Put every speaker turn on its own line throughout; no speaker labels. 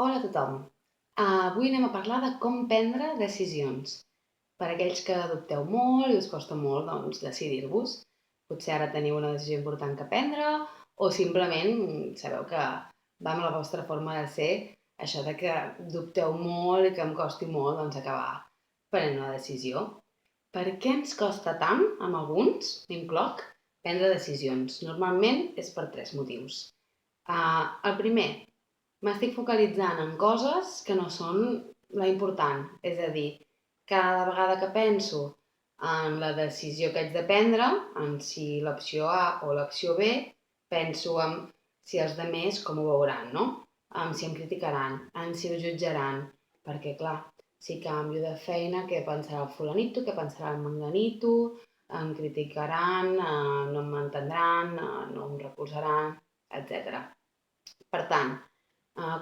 Hola a tothom. Avui anem a parlar de com prendre decisions. Per a aquells que dubteu molt i us costa molt decidir-vos. Potser ara teniu una decisió important que prendre o simplement sabeu que va amb la vostra forma de ser això de que dubteu molt i que em costi molt acabar prenent una decisió. Per què ens costa tant, amb alguns, m'incloc, prendre decisions? Normalment és per tres motius. El primer, m'estic focalitzant en coses que no són la important. És a dir, cada vegada que penso en la decisió que haig de prendre, en si l'opció A o l'opció B, penso en si els demés com ho veuran, no? En si em criticaran, en si ho jutjaran. Perquè, clar, si canvio de feina, què pensarà el fulanito, què pensarà el menganito, em criticaran, no m'entendran, no em recolzaran, etc. Per tant,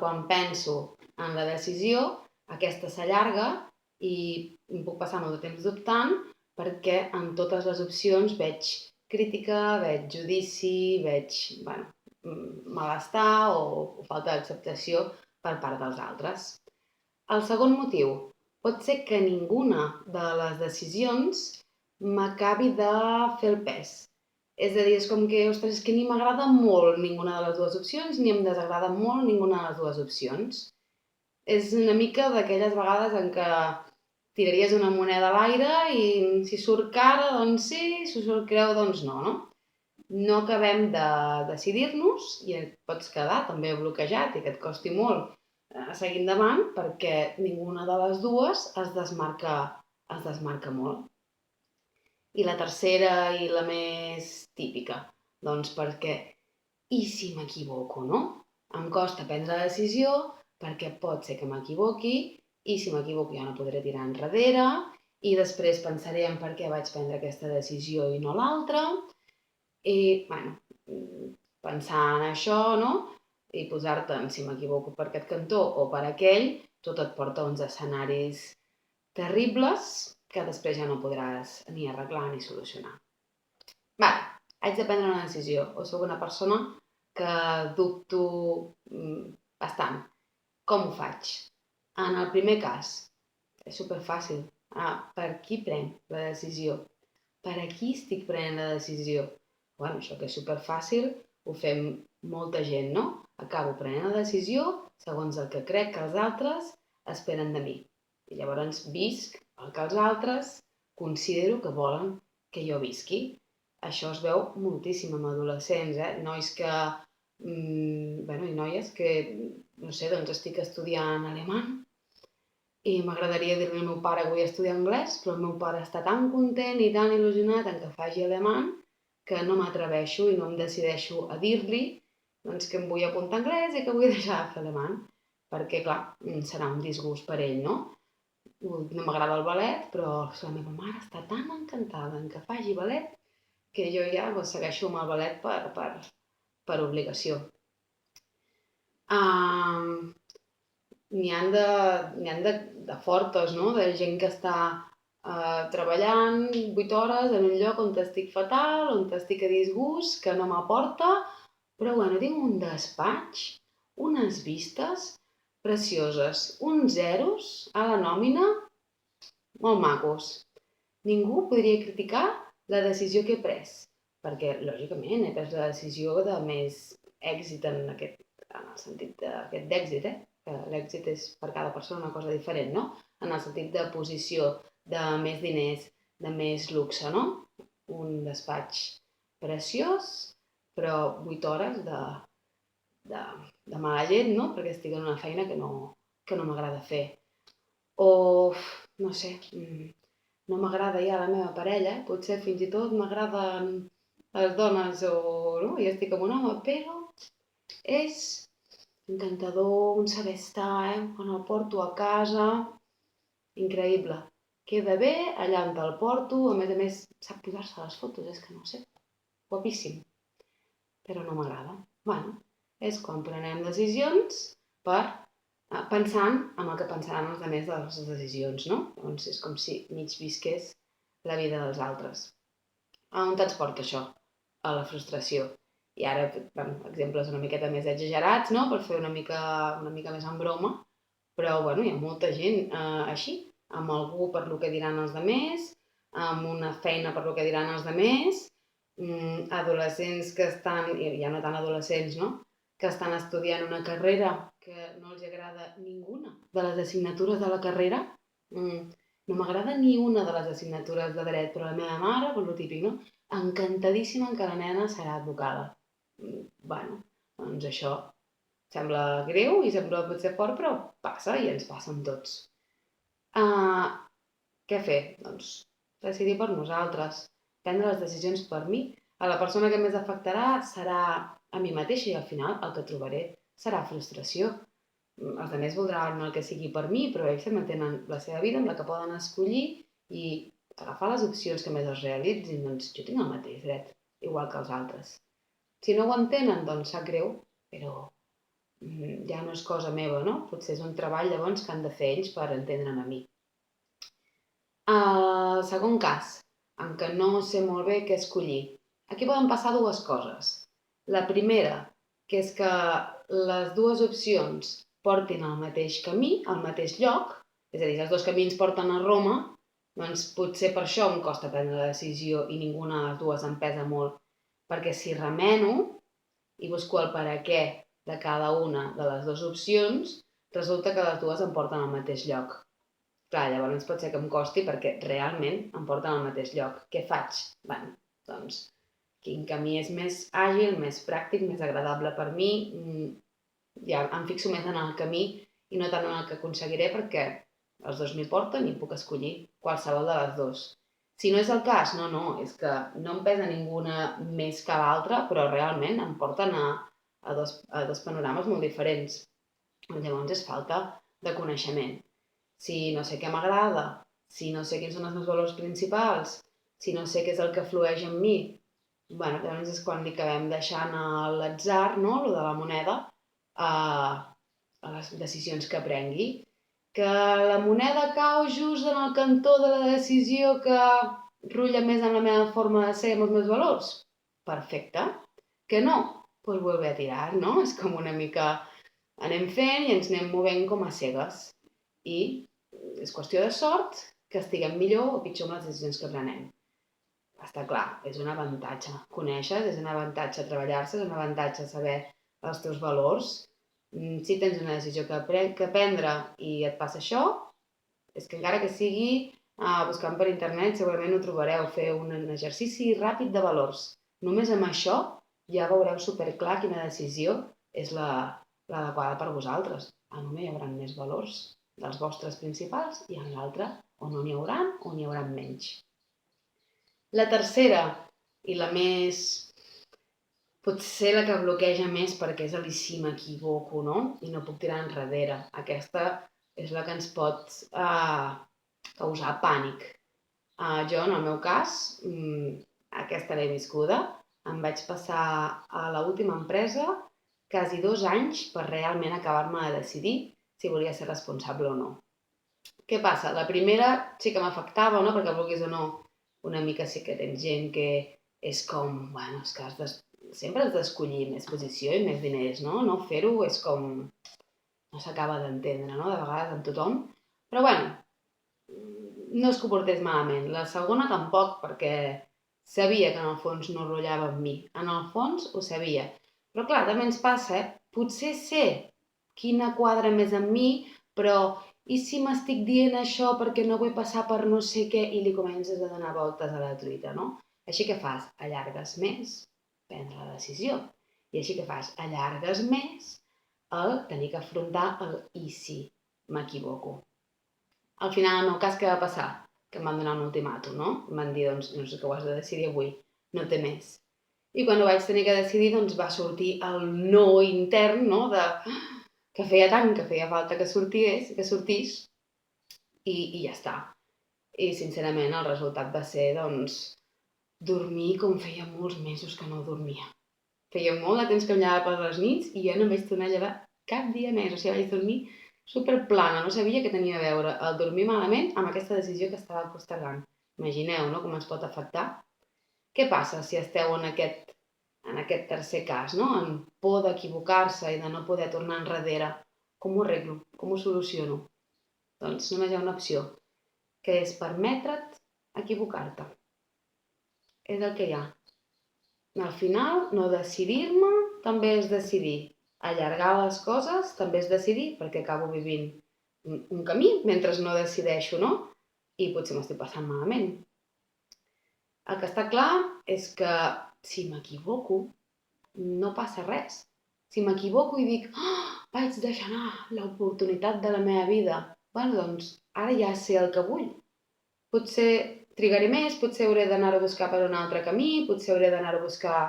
quan penso en la decisió, aquesta s'allarga i em puc passar molt de temps dubtant perquè en totes les opcions veig crítica, veig judici, veig malestar o falta d'acceptació per part dels altres. El segon motiu pot ser que ninguna de les decisions m'acabi de fer el pes. És a dir, és com que, ostres, és que ni m'agrada molt ninguna de les dues opcions, ni em desagrada molt ninguna de les dues opcions. És una mica d'aquelles vegades en què tiraries una moneda a l'aire i si surt cara, doncs sí, si surt creu, doncs no, no? No acabem de decidir-nos i et pots quedar també bloquejat i que et costi molt seguir endavant perquè ninguna de les dues es desmarca molt. I la tercera i la més típica, doncs perquè i si m'equivoco, no? Em costa prendre la decisió perquè pot ser que m'equivoqui i si m'equivoco ja no podré tirar enrere i després pensaré en per què vaig prendre aquesta decisió i no l'altra i, bueno, pensar en això, no? I posar-te en si m'equivoco per aquest cantó o per aquell, tot et porta a uns escenaris terribles que després ja no podràs ni arreglar ni solucionar. Vale, haig de prendre una decisió o sóc una persona que dubto bastant. Com ho faig? En el primer cas, és superfàcil. Per qui prenc la decisió? Per a qui estic prenent la decisió? Bueno, això que és superfàcil ho fem molta gent, no? Acabo prenent la decisió segons el que crec que els altres esperen de mi. I llavors visc el que els altres considero que volen que jo visqui. Això es veu moltíssim amb adolescents, Nois que, i noies que, no sé, doncs estic estudiant alemany i m'agradaria dir-li al meu pare que vull estudiar anglès, però el meu pare està tan content i tan il·lusionat en que faci alemany que no m'atreveixo i no em decideixo a dir-li doncs, que em vull apuntar a anglès i que vull deixar de fer alemany, perquè, clar, serà un disgust per ell, no? No m'agrada el ballet, però la meva mare està tan encantada en que faci ballet que jo ja segueixo amb el ballet per obligació. N'hi ha de fortes, no? De gent que està treballant 8 hores en un lloc on estic fatal, on estic a disgust, que no m'aporta, però bueno, tinc un despatx, unes vistes precioses, uns zeros a la nòmina molt macos. Ningú podria criticar la decisió que he pres, perquè, lògicament, he pres la decisió de més èxit en el sentit d'èxit, que l'èxit és per cada persona una cosa diferent, no? En el sentit de posició, de més diners, de més luxe, no? Un despatx preciós, però 8 hores de mala llet, no? Perquè estic en una feina que no m'agrada fer. O, no sé, no m'agrada ja la meva parella, potser fins i tot m'agraden les dones no? I estic amb un home, però és encantador, un saber estar, quan el porto a casa, increïble. Queda bé, allà on el porto, a més sap posar-se les fotos, és que no sé, guapíssim, però no m'agrada. Bueno, és quan prenem decisions pensant en el que pensaran els altres de les decisions, no? Llavors és com si mig visqués la vida dels altres. A on ens porta això? A la frustració. I ara, exemples una miqueta més exagerats, no?, per fer una mica més en broma, però, hi ha molta gent així, amb algú per lo que diran els demés, amb una feina per lo que diran els demés, adolescents que estan, ja no tan adolescents, no?, que estan estudiant una carrera que no els agrada ninguna de les assignatures de la carrera. No m'agrada ni una de les assignatures de dret, però la meva mare, per lo típic, no?, encantadíssima que la nena serà advocada. Doncs això sembla greu i sembla potser fort, però passa i ens passa amb tots. Què fer? Doncs decidir per nosaltres, prendre les decisions per mi. A la persona que més afectarà serà a mi mateixa i al final el que trobaré serà frustració. Els altres voldran el que sigui per mi, però ells també tenen la seva vida amb la que poden escollir i agafar les opcions que més els realitzin. Doncs jo tinc el mateix dret, igual que els altres. Si no ho entenen, doncs sap greu, però ja no és cosa meva, no? Potser és un treball llavors que han de fer ells per entendre'm a mi. El segon cas, en què no sé molt bé què escollir. Aquí poden passar dues coses. La primera, que és que les dues opcions portin al mateix camí, al mateix lloc, és a dir, si els dos camins porten a Roma, doncs potser per això em costa prendre la decisió i ninguna de les dues em pesa molt, perquè si remeno i busco el per a què de cada una de les dues opcions, resulta que les dues em porten al mateix lloc. Clar, llavors pot ser que em costi perquè realment em porten al mateix lloc. Què faig? Doncs quin camí és més àgil, més pràctic, més agradable per mi, ja em fixo més en el camí i no tant en el que aconseguiré perquè els dos m'hi porten i puc escollir qualsevol de les dues. Si no és el cas, no, és que no em pesa ninguna més que l'altra, però realment em porten a dos panorames molt diferents. Llavors és falta de coneixement. Si no sé què m'agrada, si no sé quins són els meus valors principals, si no sé què és el que flueix en mi, llavors és quan li acabem deixant a l'atzar, no?, lo de la moneda, a les decisions que prengui. Que la moneda cau just en el cantó de la decisió que rutlla més en la meva forma de ser, amb els meus valors? Perfecte. Que no? Doncs vuelve a tirar, no? És com una mica anem fent i ens anem movent com a cegues. I és qüestió de sort que estiguem millor o pitjor amb les decisions que prenem. Està clar, és un avantatge conèixer, és un avantatge treballar-se, és un avantatge saber els teus valors. Si tens una decisió que prendre i et passa això, és que encara que sigui buscant per internet segurament ho trobareu, fer un exercici ràpid de valors. Només amb això ja veureu superclar quina decisió és l'adequada per vosaltres. En una hi haurà més valors dels vostres principals i en l'altra o no n'hi haurà o n'hi haurà menys. La tercera i la més, potser la que bloqueja més perquè és el si m'equivoco, no? I no puc tirar enrere. Aquesta és la que ens pot causar pànic. Jo, en el meu cas, aquesta l'he viscuda. Em vaig passar a l'última empresa quasi 2 anys per realment acabar-me de decidir si volia ser responsable o no. Què passa? La primera sí que m'afectava, no? Perquè vulguis o no, una mica sí que tens gent que és com, és que sempre has d'escollir més posició i més diners, no? No fer-ho és com, no s'acaba d'entendre, no? De vegades amb tothom. Però no es comportés malament. La segona tampoc, perquè sabia que en el fons no rotllava amb mi. En el fons ho sabia. Però clar, també ens passa, potser sé quina quadra més amb mi, però i si m'estic dient això perquè no vull passar per no sé què i li comences a donar voltes a la truita, no? Així que fas, allargues més prendre la decisió. I així que fas, allargues més el tenir que afrontar el i si m'equivoco. Al final, en el meu cas, què va passar? Que em van donar un ultimàtum, no? Em van dir, doncs, no sé què ho has de decidir avui, no té més. I quan ho vaig tenir que decidir, doncs va sortir el no intern, no? Que feia tant que feia falta que sortís i ja està. I sincerament el resultat va ser, doncs, dormir com feia molts mesos que no dormia. Feia molt de temps que em llevava per les nits i jo no em vaig tornar a llevar cap dia més. O sigui, vaig dormir superplana, no sabia què tenia a veure el dormir malament amb aquesta decisió que estava postergant. Imagineu, no?, com ens pot afectar. Què passa si esteu en aquest en aquest tercer cas, no? En por d'equivocar-se i de no poder tornar enrere. Com ho arreglo? Com ho soluciono? Doncs només hi ha una opció, que és permetre't equivocar-te. És el que hi ha. Al final, no decidir-me també és decidir. Allargar les coses també és decidir, perquè acabo vivint un camí mentre no decideixo, no? I potser m'estic passant malament. El que està clar és que si m'equivoco, no passa res. Si m'equivoco i dic, vaig deixar anar l'oportunitat de la meva vida, doncs ara ja sé el que vull. Potser trigaré més, potser hauré d'anar-ho a buscar per un altre camí, potser hauré d'anar-ho a buscar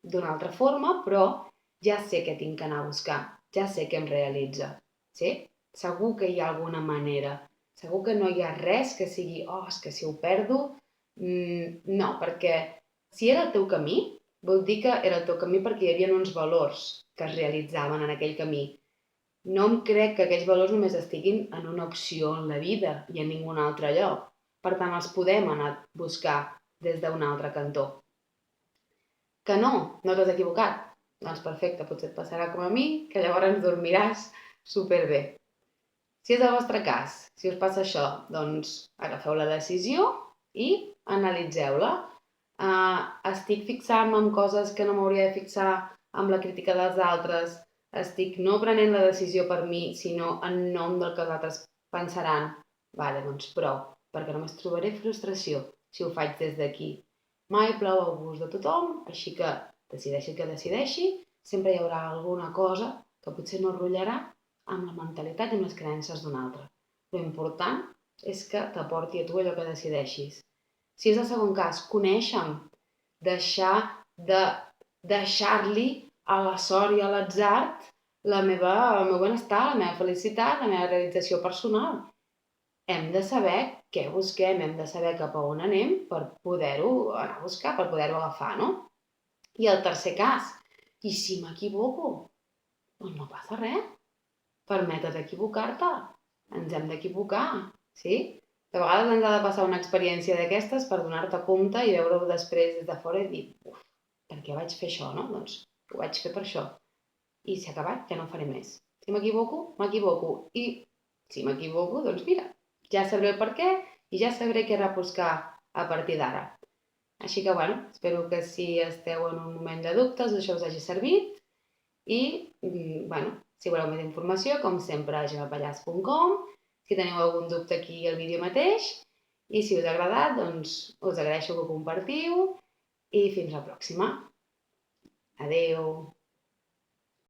d'una altra forma, però ja sé què tinc que anar a buscar, ja sé què em realitza. Sí? Segur que hi ha alguna manera. Segur que no hi ha res que sigui, és que si ho perdo... No, perquè si era el teu camí, vol dir que era el teu camí perquè hi havia uns valors que es realitzaven en aquell camí. No em crec que aquells valors només estiguin en una opció en la vida i en ningun altre lloc. Per tant, els podem anar a buscar des d'un altre cantó. Que no t'has equivocat? Doncs perfecte, potser et passarà com a mi, que llavors dormiràs superbé. Si és el vostre cas, si us passa això, doncs agafeu la decisió i analitzeu-la. Estic fixant-me en coses que no m'hauria de fixar amb la crítica dels altres, estic no prenent la decisió per mi, sinó en nom del que els altres pensaran. Vale, doncs prou, perquè només trobaré frustració si ho faig des d'aquí. Mai plou al gust de tothom, així que decideixi el que decideixi, sempre hi haurà alguna cosa que potser no rotllarà amb la mentalitat i amb les creences d'un altre. L'important és que t'aporti a tu allò que decideixis. Si és el segon cas, conèixer-me, deixar-li a la sort i a l'atzar el meu benestar, la meva felicitat, la meva realització personal. Hem de saber què busquem, hem de saber cap a on anem per poder-ho anar a buscar, per poder-ho agafar, no? I el tercer cas, i si m'equivoco? Doncs no passa res. Permete't equivocar-te. Ens hem d'equivocar, sí? De vegades ens ha de passar una experiència d'aquestes per donar-te compte i veure-ho després des de fora i dir, per què vaig fer això, no? Doncs ho vaig fer per això. I s'ha acabat, ja no ho faré més. Si m'equivoco, m'equivoco. I si m'equivoco, doncs mira, ja sabré el per què i ja sabré què repuscar a partir d'ara. Així que, espero que si esteu en un moment de dubtes, això us hagi servit i, si voleu més informació, com sempre, a gemapallars.com. Si teniu algun dubte aquí al vídeo mateix i si us ha agradat, doncs us agraeixo que ho compartiu i fins la pròxima. Adeu!